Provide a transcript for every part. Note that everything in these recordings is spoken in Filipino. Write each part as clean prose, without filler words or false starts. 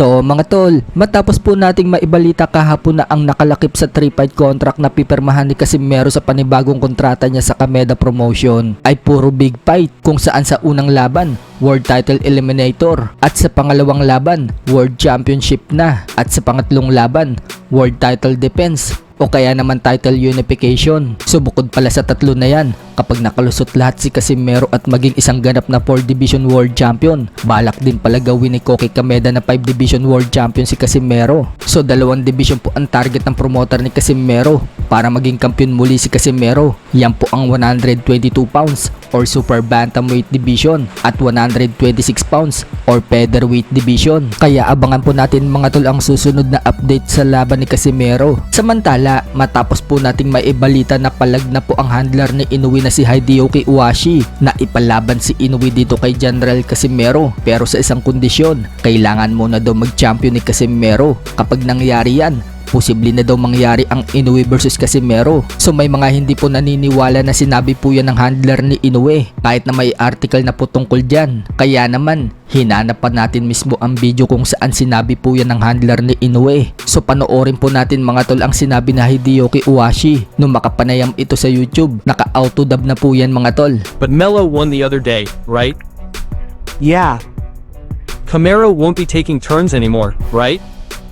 So mga tol, matapos po nating maibalita kahapon na ang nakalakip sa 3-fight contract na pipirmahan ni Casimero sa panibagong kontrata niya sa Kameda Promotion ay puro big fight, kung saan sa unang laban World Title Eliminator, at sa pangalawang laban World Championship na, at sa pangatlong laban World Title Defense o kaya naman Title Unification. So bukod pala sa tatlo na yan, kapag nakalusot lahat si Casimero at maging isang ganap na 4 Division World Champion, balak din pala gawin ni Koki Kameda na 5 Division World Champion si Casimero. So 2 division po ang target ng promoter ni Casimero para maging kampiyon muli si Casimero. Yan po ang 122 pounds or Super Bantamweight Division at 126 pounds or Featherweight Division. Kaya abangan po natin mga tol ang susunod na update sa laban ni Casimero. Samantala, matapos po nating maibalita na palag na po ang handler ni Inoue na si Hideyuki Uwashi na ipalaban si Inoue dito kay General Casimero, pero sa isang kondisyon, kailangan muna daw mag-champion ni Casimero. Kapag nangyari yan, posible na daw mangyari ang Inoue versus Casimero. So may mga hindi po naniniwala na sinabi po yan ng handler ni Inoue, kahit na may article na po tungkol dyan. Kaya naman, hinanap pa natin mismo ang video kung saan sinabi po yan ng handler ni Inoue. So panoorin po natin mga tol ang sinabi na Hideyuki Uwashi nung makapanayam ito sa YouTube. Naka-autodub na po yan mga tol. But Melo won the other day, right? Yeah. Camaro won't be taking turns anymore, right?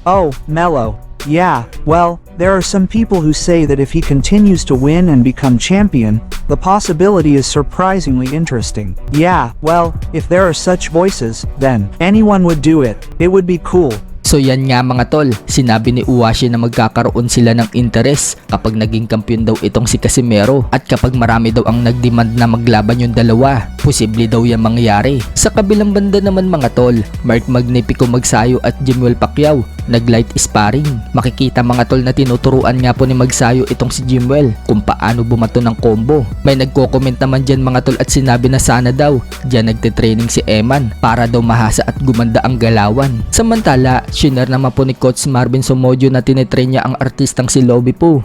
Oh, Melo. Yeah, well, there are some people who say that if he continues to win and become champion, the possibility is surprisingly interesting. Yeah, well, if there are such voices, then anyone would do it. It would be cool. So yan nga mga tol, sinabi ni Uwashi na magkakaroon sila ng interes kapag naging kampiyon daw itong si Casimero, at kapag marami daw ang nagdemand na maglaban yung dalawa, posible daw yan mangyari. Sa kabilang banda naman mga tol, Mark Magnifico Magsayo at Jimwell Pacquiao nag-light sparring. Makikita mga tol na tinuturuan nga po ni Magsayo itong si Jimwell kung paano bumato ng combo. May nagko-comment naman dyan mga tol at sinabi na sana daw dyan nagtitraining si Eman para daw mahasa at gumanda ang galawan. Samantala, shinare naman po ni Coach Marvin Somodio na tinetrain niya ang artistang si Lobby po.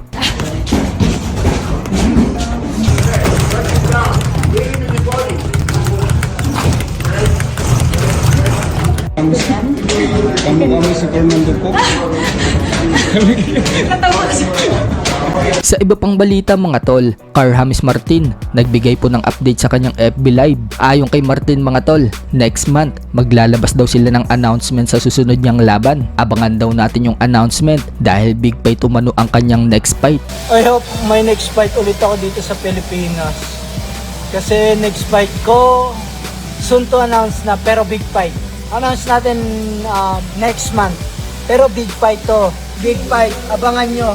Kami sa Fernando po. Sa iba pang balita mga tol, James Martin nagbigay po ng update sa kanyang FB Live. Ayon kay Martin mga tol, next month maglalabas daw sila ng announcement sa susunod niyang laban. Abangan daw natin yung announcement dahil big fight umano ang kanyang next fight. I hope may next fight ulit ako dito sa Pilipinas. Kasi next fight ko soon to announce na, pero big fight. Announce natin next month. Pero big fight to. Big fight. Abangan nyo.